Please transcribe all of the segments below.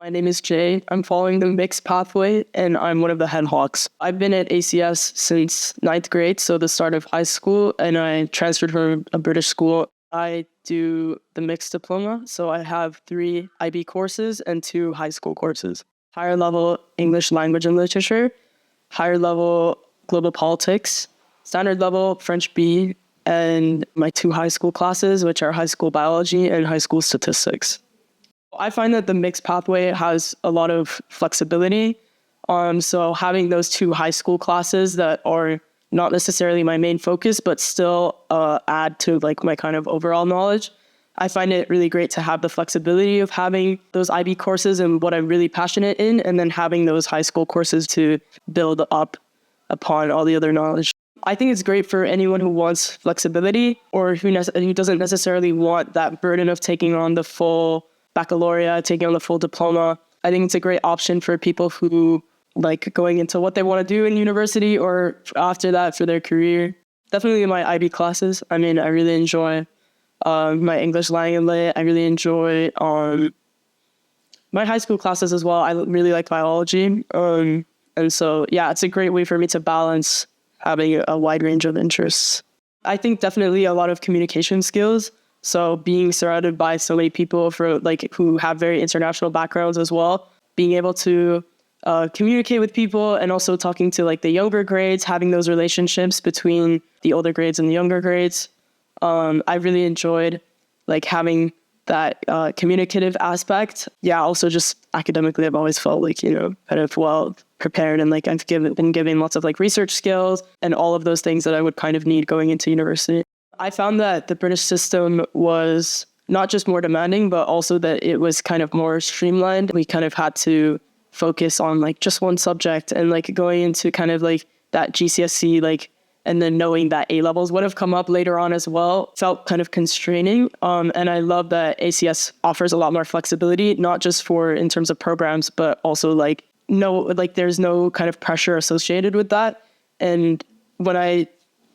My name is Jay. I'm following the mixed pathway, and I'm one of the head hawks. I've been at ACS since ninth grade, so the start of high school, and I transferred from a British school. I do the mixed diploma, so I have 3 IB courses and 2 high school courses. Higher level English language and literature, higher level global politics, standard level French B, and my 2 high school classes, which are high school biology and high school statistics. I find that the mixed pathway has a lot of flexibility. So having those 2 high school classes that are not necessarily my main focus, but still add to like my kind of overall knowledge, I find it really great to have the flexibility of having those IB courses and what I'm really passionate in, and then having those high school courses to build up upon all the other knowledge. I think it's great for anyone who wants flexibility or who doesn't necessarily want that burden of taking on the full baccalaureate, taking on the full diploma. I think it's a great option for people who like going into what they want to do in university or after that for their career. Definitely in my IB classes. I mean, I really enjoy my English language and lit. I really enjoy my high school classes as well. I really like biology. And so, yeah, it's a great way for me to balance having a wide range of interests. I think definitely a lot of communication skills. So being surrounded by so many people who have very international backgrounds as well, being able to communicate with people and also talking to like the younger grades, having those relationships between the older grades and the younger grades. I really enjoyed like having that communicative aspect. Yeah, also just academically, I've always felt like, kind of well prepared, and like I've been given lots of like research skills and all of those things that I would kind of need going into university. I found that the British system was not just more demanding, but also that it was kind of more streamlined. We kind of had to focus on like just one subject, and like going into kind of like that GCSE, like, and then knowing that A levels would have come up later on as well, felt kind of constraining. And I love that ACS offers a lot more flexibility, not just in terms of programs, but also there's no kind of pressure associated with that. And when I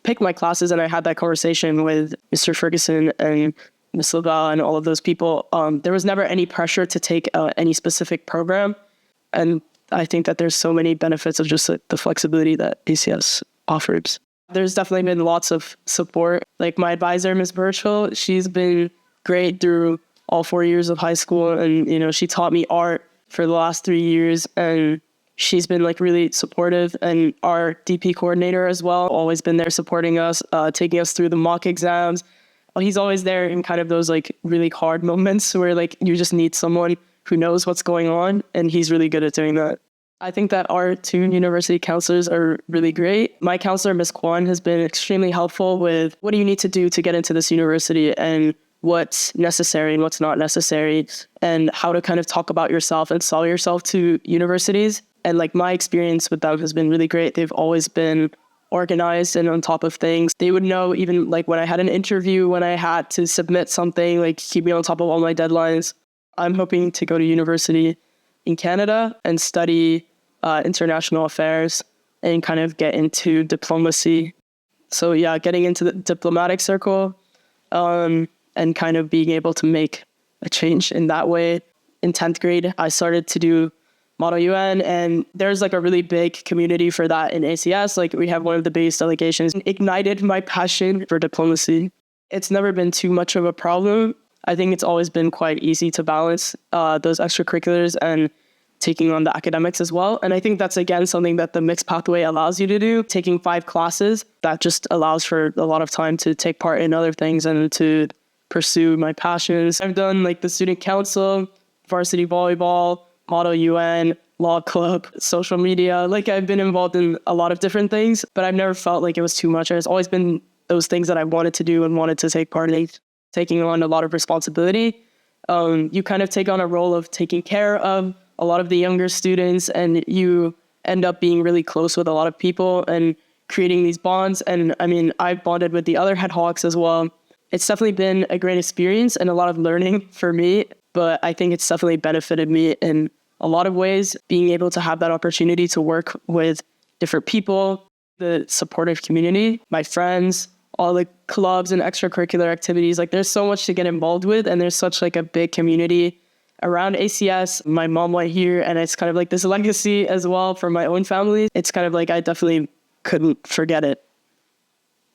picked my classes and I had that conversation with Mr. Ferguson and Ms. Laval and all of those people, there was never any pressure to take any specific program. And I think that there's so many benefits of just the flexibility that ACS offers. There's definitely been lots of support. Like my advisor, Ms. Birchall, she's been great through all 4 years of high school. And, she taught me art for the last 3 years, and she's been like really supportive. And our DP coordinator as well, always been there supporting us, taking us through the mock exams. He's always there in kind of those like really hard moments where like you just need someone who knows what's going on, and he's really good at doing that. I think that our 2 university counselors are really great. My counselor, Ms. Kwan, has been extremely helpful with what do you need to do to get into this university and what's necessary and what's not necessary, and how to kind of talk about yourself and sell yourself to universities. And like my experience with them has been really great. They've always been organized and on top of things. They would know even like when I had an interview, when I had to submit something, like keep me on top of all my deadlines. I'm hoping to go to university in Canada and study international affairs and kind of get into diplomacy. So yeah, getting into the diplomatic circle and kind of being able to make a change in that way. In 10th grade, I started to do Model UN, and there's like a really big community for that in ACS. Like we have one of the biggest delegations. It ignited my passion for diplomacy. It's never been too much of a problem. I think it's always been quite easy to balance those extracurriculars and taking on the academics as well. And I think that's, again, something that the mixed pathway allows you to do. Taking 5 classes, that just allows for a lot of time to take part in other things and to pursue my passions. I've done like the student council, varsity volleyball, Model UN, law club, social media. Like I've been involved in a lot of different things, but I've never felt like it was too much. It's always been those things that I wanted to do and wanted to take part in. Taking on a lot of responsibility. You kind of take on a role of taking care of a lot of the younger students, and you end up being really close with a lot of people and creating these bonds. And I mean, I've bonded with the other head hawks as well. It's definitely been a great experience and a lot of learning for me, but I think it's definitely benefited me in a lot of ways, being able to have that opportunity to work with different people, the supportive community, my friends, all the clubs and extracurricular activities. Like there's so much to get involved with, and there's such like a big community around ACS. My mom went here, and it's kind of like this legacy as well for my own family. It's kind of like I definitely couldn't forget it.